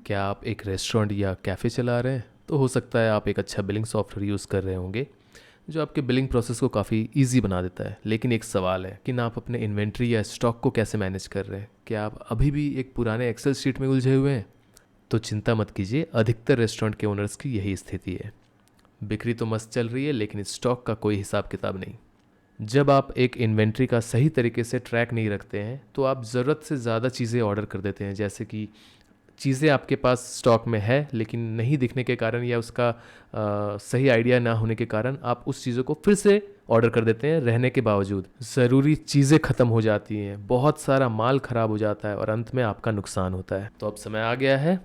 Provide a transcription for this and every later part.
क्या आप एक रेस्टोरेंट या कैफ़े चला रहे हैं? तो हो सकता है आप एक अच्छा बिलिंग सॉफ्टवेयर यूज़ कर रहे होंगे, जो आपके बिलिंग प्रोसेस को काफ़ी ईज़ी बना देता है। लेकिन एक सवाल है कि ना आप अपने इन्वेंट्री या स्टॉक को कैसे मैनेज कर रहे हैं? क्या आप अभी भी एक पुराने एक्सेल शीट में उलझे हुए हैं? तो चिंता मत कीजिए, अधिकतर रेस्टोरेंट के ओनर्स की यही स्थिति है। बिक्री तो मस्त चल रही है, लेकिन स्टॉक का कोई हिसाब किताब नहीं। जब आप एक इन्वेंट्री का सही तरीके से ट्रैक नहीं रखते हैं, तो आप ज़रूरत से ज़्यादा चीज़ें ऑर्डर कर देते हैं, जैसे कि चीज़ें आपके पास स्टॉक में है लेकिन नहीं दिखने के कारण या उसका सही आइडिया ना होने के कारण आप उस चीज़ों को फिर से ऑर्डर कर देते हैं रहने के बावजूद। ज़रूरी चीज़ें ख़त्म हो जाती हैं, बहुत सारा माल ख़राब हो जाता है और अंत में आपका नुकसान होता है। तो अब समय आ गया है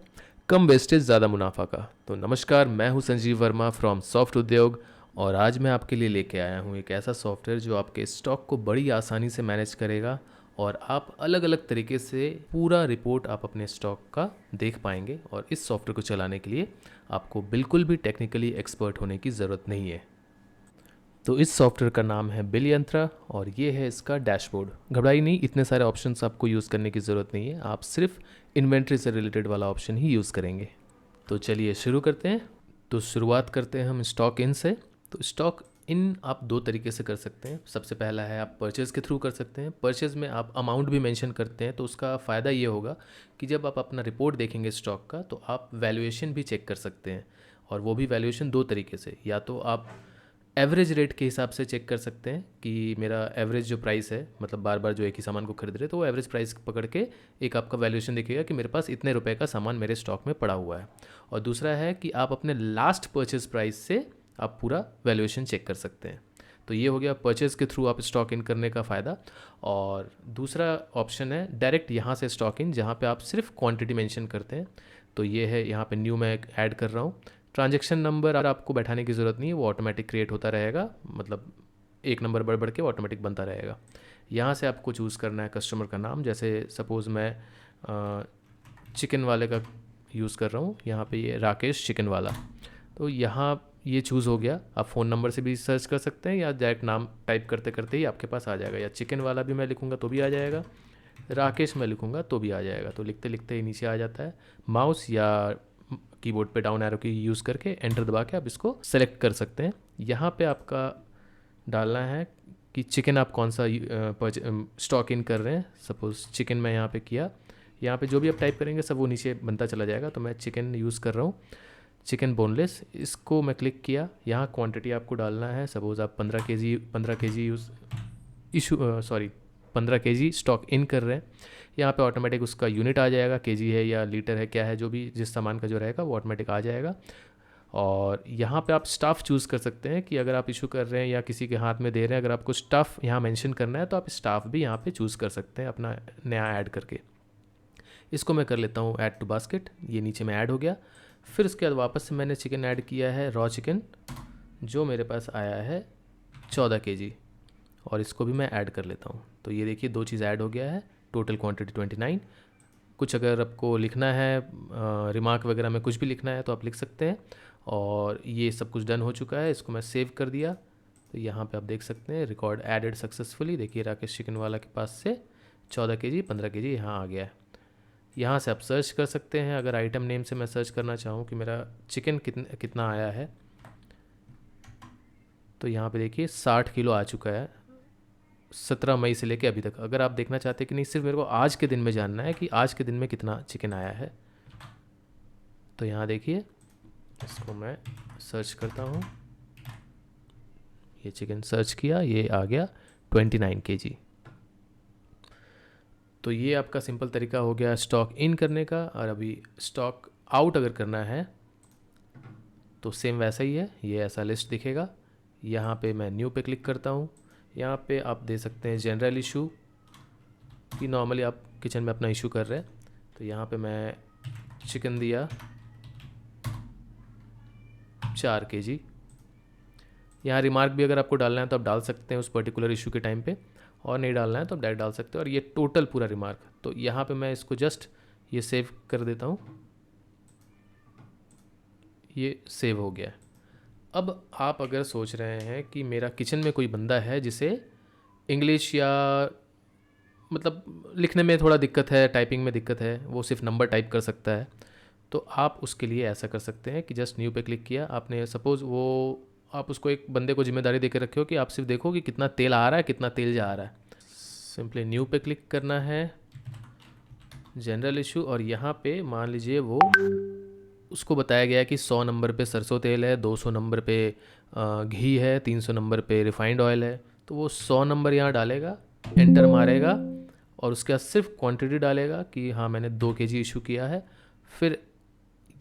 कम वेस्टेज ज़्यादा मुनाफा का। तो नमस्कार, मैं हूं संजीव वर्मा फ्रॉम सॉफ्ट उद्योग, और आज मैं आपके लिए लेके आया हूं एक ऐसा सॉफ्टवेयर जो आपके स्टॉक को बड़ी आसानी से मैनेज करेगा और आप अलग अलग तरीके से पूरा रिपोर्ट आप अपने स्टॉक का देख पाएंगे। और इस सॉफ्टवेयर को चलाने के लिए आपको बिल्कुल भी टेक्निकली एक्सपर्ट होने की ज़रूरत नहीं है। तो इस सॉफ्टवेयर का नाम है बिल यंत्रा और ये है इसका डैशबोर्ड। घबराई नहीं, इतने सारे ऑप्शंस आपको यूज़ करने की ज़रूरत नहीं है, आप सिर्फ इन्वेंट्री से रिलेटेड वाला ऑप्शन ही यूज़ करेंगे। तो चलिए शुरू करते हैं। तो शुरुआत करते हैं हम स्टॉक इन से। तो स्टॉक इन आप दो तरीके से कर सकते हैं। सबसे पहला है आप परचेज़ के थ्रू कर सकते हैं। परचेज़ में आप अमाउंट भी मेंशन करते हैं, तो उसका फ़ायदा ये होगा कि जब आप अपना रिपोर्ट देखेंगे स्टॉक का, तो आप वैल्यूएशन भी चेक कर सकते हैं। और वो भी वैल्यूएशन दो तरीके से, या तो आप एवरेज रेट के हिसाब से चेक कर सकते हैं कि मेरा एवरेज जो प्राइस है, मतलब बार बार जो एक ही सामान को खरीद रहे हैं, तो वो एवरेज प्राइस पकड़ के एक आपका वैल्यूएशन दिखेगा कि मेरे पास इतने रुपए का सामान मेरे स्टॉक में पड़ा हुआ है। और दूसरा है कि आप अपने लास्ट परचेज प्राइस से आप पूरा वैल्यूएशन चेक कर सकते हैं। तो ये हो गया परचेज़ के थ्रू आप स्टॉक इन करने का फ़ायदा। और दूसरा ऑप्शन है डायरेक्ट यहाँ से स्टॉक इन, जहाँ पे आप सिर्फ क्वांटिटी मेंशन करते हैं। तो ये है, यहाँ पे न्यू मैं ऐड कर रहा हूँ। ट्रांजैक्शन नंबर आपको बैठाने की ज़रूरत नहीं है, वो ऑटोमेटिक क्रिएट होता रहेगा, मतलब एक नंबर बढ़ बढ़ के ऑटोमेटिक बनता रहेगा। यहाँ से आपको चूज़ करना है कस्टमर का नाम। जैसे सपोज़ मैं चिकन वाले का यूज़ कर रहा हूँ, यहाँ पे ये राकेश चिकन वाला। तो यहाँ ये चूज़ हो गया। आप फ़ोन नंबर से भी सर्च कर सकते हैं या डायरेक्ट नाम टाइप करते करते ही आपके पास आ जाएगा। या चिकन वाला भी मैं लिखूँगा तो भी आ जाएगा, राकेश मैं लिखूँगा तो भी आ जाएगा। तो लिखते लिखते ही नीचे आ जाता है। माउस या कीबोर्ड पे डाउन एरो की यूज़ करके एंटर दबा के आप इसको सेलेक्ट कर सकते हैं। यहाँ पे आपका डालना है कि चिकन आप कौन सा स्टॉक इन कर रहे हैं। सपोज़ चिकन मैं यहाँ पे किया, यहाँ पे जो भी आप टाइप करेंगे सब वो नीचे बनता चला जाएगा। तो मैं चिकन यूज़ कर रहा हूँ, चिकन बोनलेस। इसको मैं क्लिक किया। यहाँ क्वांटिटी आपको डालना है। सपोज़ आप 15 KG use issue sorry 15 KG stock in कर रहे हैं। यहाँ पे ऑटोमेटिक उसका यूनिट आ जाएगा, केजी है या लीटर है क्या है, जो भी जिस सामान का जो रहेगा वो ऑटोमेटिक आ जाएगा। और यहाँ पे आप स्टाफ चूज़ कर सकते हैं कि अगर आप इशू कर रहे हैं या किसी के हाथ में दे रहे हैं, अगर आपको स्टाफ यहाँ मेंशन करना है तो आप स्टाफ भी यहाँ पे चूज़ कर सकते हैं अपना नया ऐड करके। इसको मैं कर लेता हूँ ऐड टू बास्केट। ये नीचे में ऐड हो गया। फिर उसके बाद वापस से मैंने चिकन ऐड किया है, रॉ चिकन, जो मेरे पास आया है 14 केजी, और इसको भी मैं ऐड कर लेता हूँ। तो ये देखिए दो चीज़ ऐड हो गया है, टोटल क्वांटिटी 29। कुछ अगर आपको लिखना है, रिमार्क वगैरह में कुछ भी लिखना है तो आप लिख सकते हैं। और ये सब कुछ डन हो चुका है, इसको मैं सेव कर दिया। तो यहाँ पे आप देख सकते हैं रिकॉर्ड एडेड सक्सेसफुली। देखिए राकेश चिकन वाला के पास से 14 केजी 15 केजी यहाँ आ गया है। यहाँ से आप सर्च कर सकते हैं। अगर आइटम नेम से मैं सर्च करना चाहूँ कि मेरा चिकन कितना आया है, तो यहाँ पे देखिए 60 किलो आ चुका है 17 मई से लेके अभी तक। अगर आप देखना चाहते हैं कि नहीं, सिर्फ मेरे को आज के दिन में जानना है कि आज के दिन में कितना चिकन आया है, तो यहाँ देखिए इसको मैं सर्च करता हूँ। ये चिकन सर्च किया, ये आ गया 29 केजी। तो ये आपका सिंपल तरीका हो गया स्टॉक इन करने का। और अभी स्टॉक आउट अगर करना है तो सेम वैसा ही है, ये ऐसा लिस्ट दिखेगा। यहाँ पे मैं न्यू पे क्लिक करता हूँ। यहाँ पे आप दे सकते हैं जनरल इशू, कि नॉर्मली आप किचन में अपना इशू कर रहे हैं। तो यहाँ पे मैं चिकन दिया 4 केजी। यहाँ रिमार्क भी अगर आपको डालना है तो आप डाल सकते हैं उस पर्टिकुलर इशू के टाइम पे, और नहीं डालना है तो आप डायरेक्ट डाल सकते हैं। और ये टोटल पूरा रिमार्क। तो यहाँ पे मैं इसको जस्ट ये सेव कर देता हूँ। ये सेव हो गया है। अब आप अगर सोच रहे हैं कि मेरा किचन में कोई बंदा है जिसे इंग्लिश या मतलब लिखने में थोड़ा दिक्कत है, टाइपिंग में दिक्कत है, वो सिर्फ नंबर टाइप कर सकता है, तो आप उसके लिए ऐसा कर सकते हैं कि जस्ट न्यू पे क्लिक किया आपने, सपोज़ वो आप उसको एक बंदे को जिम्मेदारी दे के रखे हो कि आप सिर्फ देखो कि कितना तेल आ रहा है कितना तेल जा रहा है। सिंपली न्यू पे क्लिक करना है, जनरल इशू, और यहाँ पे मान लीजिए वो उसको बताया गया है कि 100 नंबर पे सरसों तेल है, 200 नंबर पे घी है, 300 नंबर पे रिफाइंड ऑयल है। तो वो 100 नंबर यहाँ डालेगा, एंटर मारेगा और उसके बाद सिर्फ क्वांटिटी डालेगा कि हाँ मैंने 2 kg इशू किया है। फिर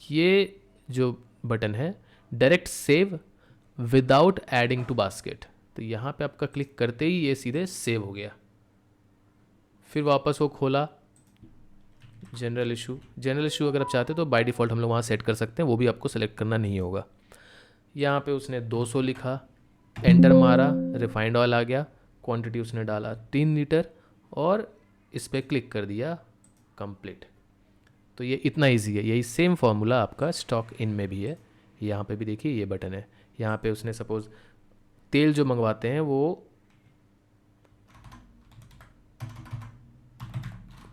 ये जो बटन है direct save without adding to basket, तो यहाँ पे आपका क्लिक करते ही ये सीधे सेव हो गया। फिर वापस वो खोला जनरल इशू अगर आप चाहते हो तो बाय डिफ़ॉल्ट हम लोग वहाँ सेट कर सकते हैं, वो भी आपको सेलेक्ट करना नहीं होगा। यहाँ पे उसने 200 लिखा, एंटर मारा, रिफाइंड ऑयल आ गया, क्वांटिटी उसने डाला 3 लीटर और इस पर क्लिक कर दिया कंप्लीट। तो ये इतना इजी है। यही सेम फार्मूला आपका स्टॉक इन में भी है। यहाँ पे भी देखिए ये बटन है, यहाँ पे उसने सपोज़ तेल जो मंगवाते हैं वो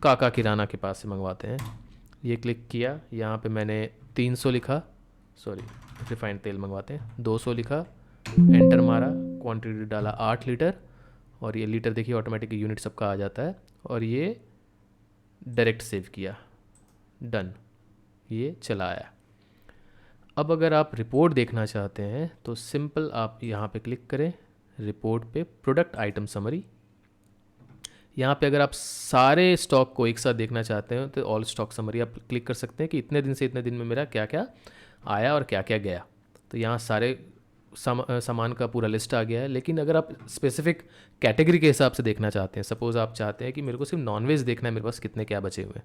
काका किराना के पास से मंगवाते हैं, ये क्लिक किया, यहाँ पे मैंने 300 लिखा, सॉरी रिफाइंड तेल मंगवाते हैं, 200 लिखा, एंटर मारा, क्वांटिटी डाला 8 लीटर और ये लीटर देखिए ऑटोमेटिक यूनिट सबका आ जाता है और ये डायरेक्ट सेव किया, डन, ये चला आया। अब अगर आप रिपोर्ट देखना चाहते हैं तो सिंपल आप यहाँ पे क्लिक करें, रिपोर्ट पे प्रोडक्ट आइटम समरी। यहाँ पे अगर आप सारे स्टॉक को एक साथ देखना चाहते हैं तो ऑल स्टॉक समरी आप क्लिक कर सकते हैं कि इतने दिन से इतने दिन में मेरा क्या क्या आया और क्या क्या गया। तो यहाँ सारे सामान का पूरा लिस्ट आ गया है। लेकिन अगर आप स्पेसिफिक कैटेगरी के हिसाब से देखना चाहते हैं, सपोज़ आप चाहते हैं कि मेरे को सिर्फ नॉनवेज देखना है, मेरे पास कितने क्या बचे हुए हैं,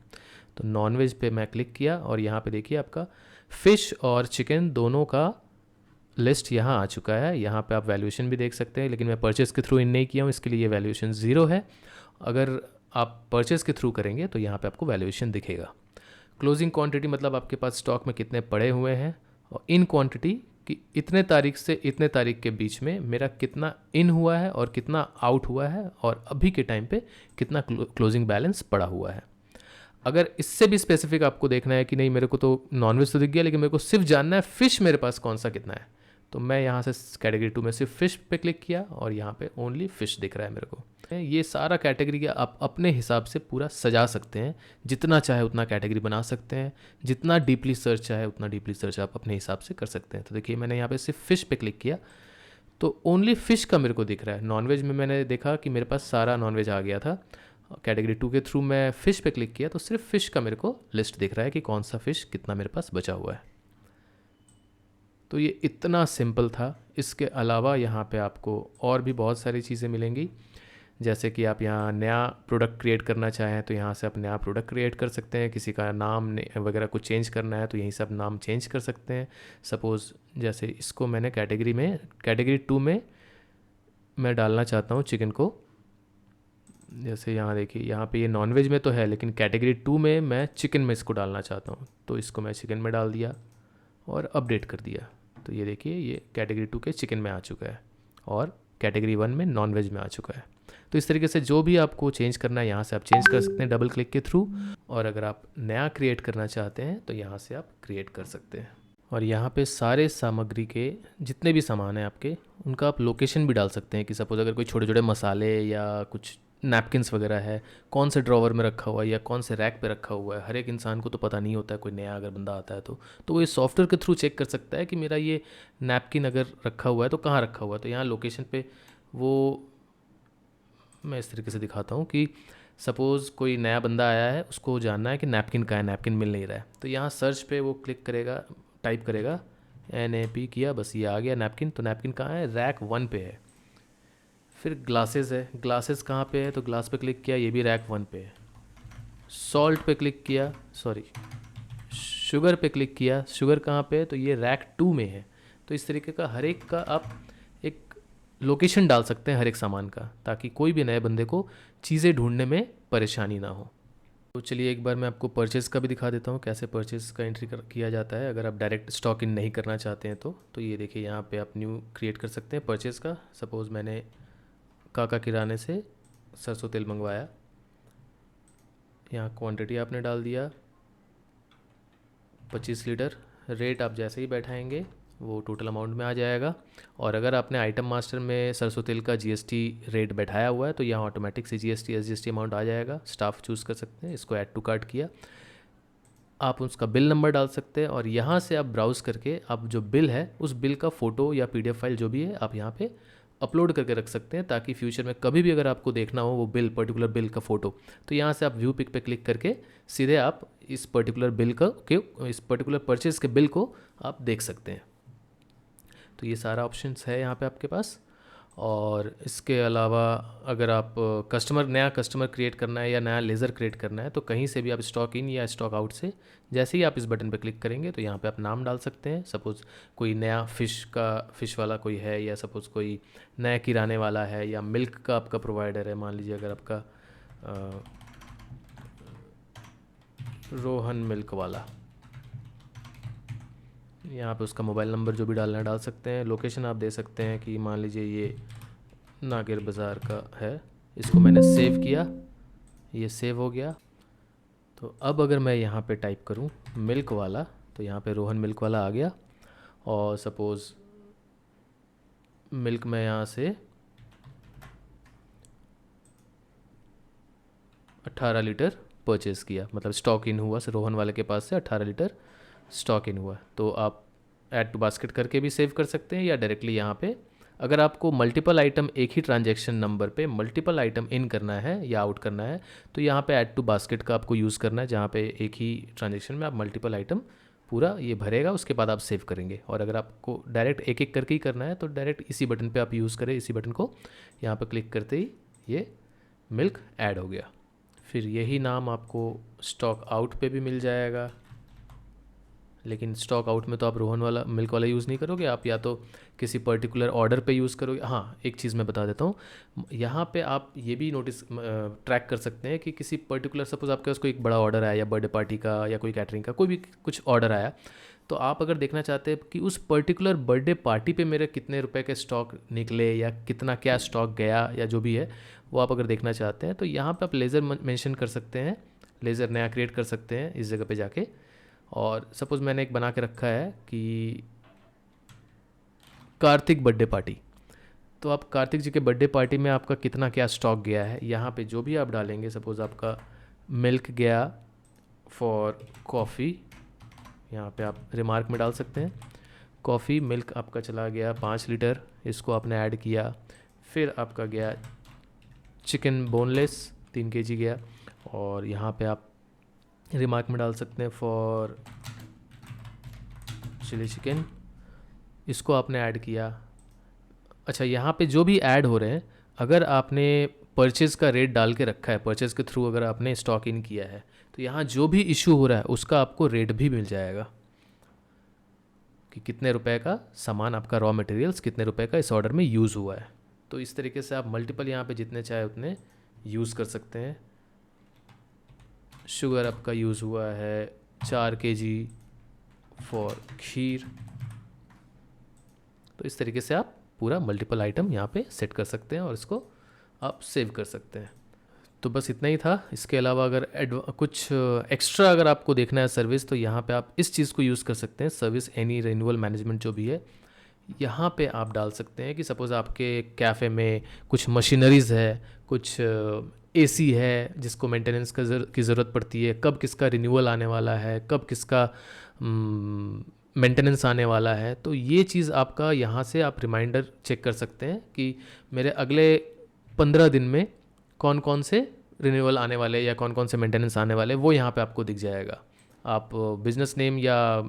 तो नॉनवेज पे मैं क्लिक किया और यहाँ पे देखिए आपका फ़िश और चिकन दोनों का लिस्ट यहाँ आ चुका है। यहाँ पे आप वैल्यूएशन भी देख सकते हैं, लेकिन मैं परचेज़ के थ्रू इन नहीं किया हूँ, इसके लिए ये वैल्यूएशन 0 है। अगर आप परचेज़ के थ्रू करेंगे तो यहाँ पे आपको वैल्यूएशन दिखेगा। क्लोजिंग क्वांटिटी मतलब आपके पास स्टॉक में कितने पड़े हुए हैं, और इन क्वांटिटी कि इतने तारीख से इतने तारीख के बीच में मेरा कितना इन हुआ है और कितना आउट हुआ है, और अभी के टाइम पे कितना क्लोजिंग बैलेंस पड़ा हुआ है। अगर इससे भी स्पेसिफिक आपको देखना है कि नहीं मेरे को तो नॉनवेज तो दिख गया लेकिन मेरे को सिर्फ जानना है फ़िश मेरे पास कौन सा कितना है, तो मैं यहाँ से कैटेगरी 2 में सिर्फ फ़िश पे क्लिक किया और यहाँ पे ओनली फ़िश दिख रहा है मेरे को। ये सारा कैटेगरी का आप अपने हिसाब से पूरा सजा सकते हैं, जितना चाहे उतना कैटेगरी बना सकते हैं, जितना डीपली सर्च चाहे उतना डीपली सर्च आप अपने हिसाब से कर सकते हैं। तो देखिए मैंने यहाँ पे सिर्फ फ़िश पे क्लिक किया तो ओनली फ़िश का मेरे को दिख रहा है। नॉनवेज में मैंने देखा कि मेरे पास सारा नॉनवेज आ गया था, कैटेगरी 2 के थ्रू मैं फ़िश पे क्लिक किया तो सिर्फ फ़िश का मेरे को लिस्ट दिख रहा है कि कौन सा फ़िश कितना मेरे पास बचा हुआ है। तो ये इतना सिंपल था। इसके अलावा यहाँ पे आपको और भी बहुत सारी चीज़ें मिलेंगी, जैसे कि आप यहाँ नया प्रोडक्ट क्रिएट करना चाहें तो यहाँ से आप नया प्रोडक्ट क्रिएट कर सकते हैं, किसी का नाम वगैरह कुछ चेंज करना है तो यहीं से आप नाम चेंज कर सकते हैं। सपोज़ जैसे इसको मैंने कैटेगरी 2 में मैं डालना चाहता हूँ चिकन को, जैसे यहाँ देखिए यहाँ पे ये नॉनवेज में तो है लेकिन कैटेगरी 2 में मैं चिकन में इसको डालना चाहता हूँ, तो इसको मैं चिकन में डाल दिया और अपडेट कर दिया। तो ये देखिए ये कैटेगरी 2 के चिकन में आ चुका है और कैटेगरी 1 में नॉनवेज में आ चुका है। तो इस तरीके से जो भी आपको चेंज करना है यहाँ से आप चेंज कर सकते हैं डबल क्लिक के थ्रू, और अगर आप नया क्रिएट करना चाहते हैं तो यहाँ से आप क्रिएट कर सकते हैं। और यहाँ पे सारे सामग्री के जितने भी सामान हैं आपके उनका आप लोकेशन भी डाल सकते हैं कि सपोज़ अगर कोई छोटे छोटे मसाले या कुछ नैपकिन्स वगैरह है कौन से ड्रॉवर में रखा हुआ है या कौन से रैक पे रखा हुआ है, हर एक इंसान को तो पता नहीं होता है, कोई नया अगर बंदा आता है तो वो ये सॉफ्टवेयर के थ्रू चेक कर सकता है कि मेरा ये नैपकिन अगर रखा हुआ है तो कहाँ रखा हुआ है। तो यहाँ लोकेशन पे वो मैं इस तरीके से दिखाता हूँ कि सपोज़ कोई नया बंदा आया है, उसको जानना है कि नैपकिन कहाँ है, नैपकिन मिल नहीं रहा है, तो यहाँ सर्च पे वो क्लिक करेगा, टाइप करेगा NAP किया, बस ये आ गया नैपकिन। तो नैपकिन कहाँ है, रैक 1 पे है। फिर ग्लासेस है, ग्लासेस कहाँ पे है, तो ग्लास पे क्लिक किया, ये भी रैक 1 पे है। सॉल्ट पे क्लिक किया, सॉरी शुगर पे क्लिक किया, शुगर कहाँ पे है, तो ये रैक 2 में है। तो इस तरीके का हर एक का आप एक लोकेशन डाल सकते हैं हर एक सामान का, ताकि कोई भी नए बंदे को चीज़ें ढूंढने में परेशानी ना हो। तो चलिए एक बार मैं आपको परचेज़ का भी दिखा देता हूँ, कैसे परचेज़ का एंट्री किया जाता है अगर आप डायरेक्ट स्टॉक इन नहीं करना चाहते हैं तो ये देखिए यहाँ पे आप न्यू क्रिएट कर सकते हैं परचेज़ का। सपोज़ मैंने काका किराने से सरसों तेल मंगवाया, यहाँ क्वांटिटी आपने डाल दिया, 25 लीटर। रेट आप जैसे ही बैठाएंगे वो टोटल अमाउंट में आ जाएगा। और अगर आपने आइटम मास्टर में सरसों तेल का जीएसटी रेट बैठाया हुआ है तो यहाँ ऑटोमेटिक से जीएसटी एसजीएसटी अमाउंट आ जाएगा। स्टाफ चूज़ कर सकते हैं, इसको ऐड टू कार्ट किया, आप उसका बिल नंबर डाल सकते हैं और यहाँ से आप ब्राउज़ करके आप जो बिल है उस बिल का फ़ोटो या पीडीएफ फाइल जो भी है आप यहाँ पे अपलोड करके रख सकते हैं, ताकि फ्यूचर में कभी भी अगर आपको देखना हो वो बिल, पर्टिकुलर बिल का फ़ोटो, तो यहाँ से आप व्यू पिक पे क्लिक करके सीधे आप इस पर्टिकुलर बिल का इस पर्टिकुलर परचेज़ के बिल को आप देख सकते हैं। तो ये सारा ऑप्शंस है यहाँ पे आपके पास। और इसके अलावा अगर आप नया कस्टमर क्रिएट करना है या नया लेज़र क्रिएट करना है तो कहीं से भी आप स्टॉक इन या स्टॉक आउट से जैसे ही आप इस बटन पर क्लिक करेंगे तो यहाँ पे आप नाम डाल सकते हैं। सपोज़ कोई नया फ़िश वाला कोई है, या सपोज़ कोई नया किराने वाला है, या मिल्क का आपका प्रोवाइडर है। मान लीजिए अगर आपका रोहन मिल्क वाला, यहाँ पे उसका मोबाइल नंबर जो भी डालना है डाल सकते हैं। लोकेशन आप दे सकते हैं कि मान लीजिए ये नागिर बाज़ार का है। इसको मैंने सेव किया, ये सेव हो गया। तो अब अगर मैं यहाँ पे टाइप करूँ मिल्क वाला तो यहाँ पे रोहन मिल्क वाला आ गया। और सपोज़ मिल्क मैं यहाँ से 18 लीटर परचेज़ किया, मतलब स्टॉक इन हुआ, रोहन वाले के पास से 18 लीटर स्टॉक इन हुआ। तो आप ऐड टू बास्केट करके भी सेव कर सकते हैं, या डायरेक्टली यहाँ पे अगर आपको मल्टीपल आइटम एक ही ट्रांजैक्शन नंबर पे मल्टीपल आइटम इन करना है या आउट करना है तो यहाँ पे ऐड टू बास्केट का आपको यूज़ करना है, जहाँ पे एक ही ट्रांजैक्शन में आप मल्टीपल आइटम पूरा ये भरेगा, उसके बाद आप सेव करेंगे। और अगर आपको डायरेक्ट एक एक करके ही करना है तो डायरेक्ट इसी बटन पे आप यूज़ करें, इसी बटन को यहाँ पर क्लिक करते ही ये मिल्क ऐड हो गया। फिर यही नाम आपको स्टॉक आउट पे भी मिल जाएगा, लेकिन स्टॉक आउट में तो आप रोहन वाला मिल्क वाला यूज़ नहीं करोगे, आप या तो किसी पर्टिकुलर ऑर्डर पे यूज़ करोगे। हाँ, एक चीज़ मैं बता देता हूँ, यहाँ पे आप ये भी नोटिस ट्रैक कर सकते हैं कि किसी पर्टिकुलर, सपोज़ आपके पास कोई एक बड़ा ऑर्डर आया या बर्थडे पार्टी का या कोई कैटरिंग का कोई भी कुछ ऑर्डर आया, तो आप अगर देखना चाहते हैं कि उस पर्टिकुलर बर्थडे पार्टी पे मेरे कितने रुपए के स्टॉक निकले या कितना क्या स्टॉक गया या जो भी है वो आप अगर देखना चाहते हैं तो यहाँ पे आप लेज़र मेंशन कर सकते हैं, लेज़र नया क्रिएट कर सकते हैं इस जगह पे जाके। और सपोज़ मैंने एक बना के रखा है कि कार्तिक बर्थडे पार्टी, तो आप कार्तिक जी के बर्थडे पार्टी में आपका कितना क्या स्टॉक गया है यहाँ पे जो भी आप डालेंगे। सपोज़ आपका मिल्क गया फॉर कॉफ़ी, यहाँ पे आप रिमार्क में डाल सकते हैं कॉफ़ी मिल्क आपका चला गया 5 लीटर, इसको आपने ऐड किया। फिर आपका गया चिकन बोनलेस 3 kg गया, और यहाँ पे आप रिमार्क में डाल सकते हैं फॉर चिली चिकन, इसको आपने ऐड किया। अच्छा, यहाँ पे जो भी ऐड हो रहे हैं अगर आपने परचेज़ का रेट डाल के रखा है, परचेज़ के थ्रू अगर आपने स्टॉक इन किया है तो यहाँ जो भी इशू हो रहा है उसका आपको रेट भी मिल जाएगा कि कितने रुपए का सामान, आपका रॉ मटेरियल्स कितने रुपए का इस ऑर्डर में यूज़ हुआ है। तो इस तरीके से आप मल्टीपल यहाँ पे जितने चाहे उतने यूज़ कर सकते हैं। शुगर आपका यूज़ हुआ है 4 kg फॉर खीर। तो इस तरीके से आप पूरा मल्टीपल आइटम यहाँ पे सेट कर सकते हैं और इसको आप सेव कर सकते हैं। तो बस इतना ही था। इसके अलावा अगर कुछ एक्स्ट्रा अगर आपको देखना है सर्विस तो यहाँ पे आप इस चीज़ को यूज़ कर सकते हैं, सर्विस एनी रिन्यूअल मैनेजमेंट जो भी है यहाँ पे आप डाल सकते हैं कि सपोज़ आपके कैफ़े में कुछ मशीनरीज़ है, कुछ एसी है जिसको मेंटेनेंस की ज़रूरत पड़ती है, कब किसका रिन्यूअल आने वाला है, कब किसका मेंटेनेंस आने वाला है। तो ये चीज़ आपका यहाँ से आप रिमाइंडर चेक कर सकते हैं कि मेरे अगले 15 दिन में कौन कौन से रिन्यूअल आने वाले या कौन कौन से मेंटेनेंस आने वाले, वो यहाँ पे आपको दिख जाएगा। आप बिज़नेस नेम या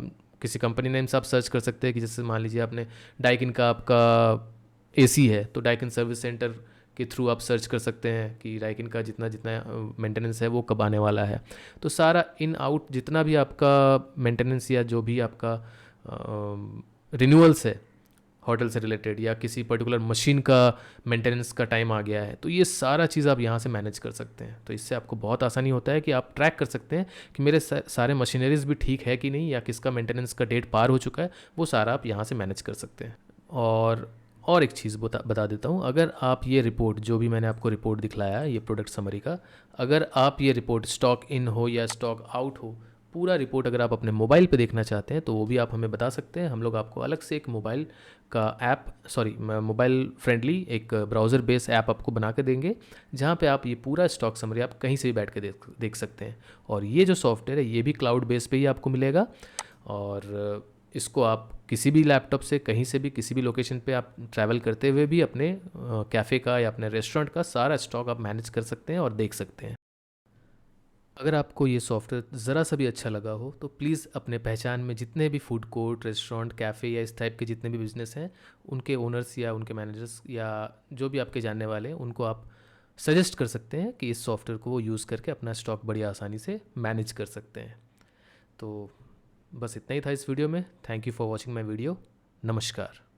किसी कंपनी नेम से आप सर्च कर सकते हैं कि जैसे मान लीजिए आपने डाइकिन का आपका एसी है तो डाइकिन सर्विस सेंटर के थ्रू आप सर्च कर सकते हैं कि डाइकिन का जितना जितना मेंटेनेंस है वो कब आने वाला है। तो सारा इन आउट जितना भी आपका मेंटेनेंस या जो भी आपका रिन्यूअल्स है होटल से रिलेटेड या किसी पर्टिकुलर मशीन का मेंटेनेंस का टाइम आ गया है, तो ये सारा चीज़ आप यहाँ से मैनेज कर सकते हैं। तो इससे आपको बहुत आसानी होता है कि आप ट्रैक कर सकते हैं कि मेरे सारे मशीनरीज भी ठीक है कि नहीं, या किसका मेंटेनेंस का डेट पार हो चुका है, वो सारा आप यहाँ से मैनेज कर सकते हैं। और एक चीज़ बता देता हूँ, अगर आप ये रिपोर्ट जो भी मैंने आपको रिपोर्ट दिखलाया ये प्रोडक्ट समरी का, अगर आप ये रिपोर्ट स्टॉक इन हो या स्टॉक आउट हो पूरा रिपोर्ट अगर आप अपने मोबाइल पे देखना चाहते हैं तो वो भी आप हमें बता सकते हैं। हम लोग आपको अलग से एक मोबाइल का ऐप, मोबाइल फ्रेंडली एक ब्राउज़र बेस ऐप आपको बना के देंगे, जहाँ पे आप ये पूरा स्टॉक समरी आप कहीं से भी बैठ के देख सकते हैं। और ये जो सॉफ्टवेयर है ये भी क्लाउड बेस पे ही आपको मिलेगा, और इसको आप किसी भी लैपटॉप से कहीं से भी किसी भी लोकेशन पे आप ट्रैवल करते हुए भी अपने कैफ़े का या अपने रेस्टोरेंट का सारा स्टॉक आप मैनेज कर सकते हैं और देख सकते हैं। अगर आपको ये सॉफ्टवेयर ज़रा सा भी अच्छा लगा हो तो प्लीज़ अपने पहचान में जितने भी फूड कोर्ट, रेस्टोरेंट, कैफ़े या इस टाइप के जितने भी बिज़नेस हैं, उनके ओनर्स या उनके मैनेजर्स या जो भी आपके जानने वाले हैं, उनको आप सजेस्ट कर सकते हैं कि इस सॉफ्टवेयर को वो यूज़ करके अपना स्टॉक बड़ी आसानी से मैनेज कर सकते हैं। तो बस इतना ही था इस वीडियो में। Thank you for watching my video. नमस्कार।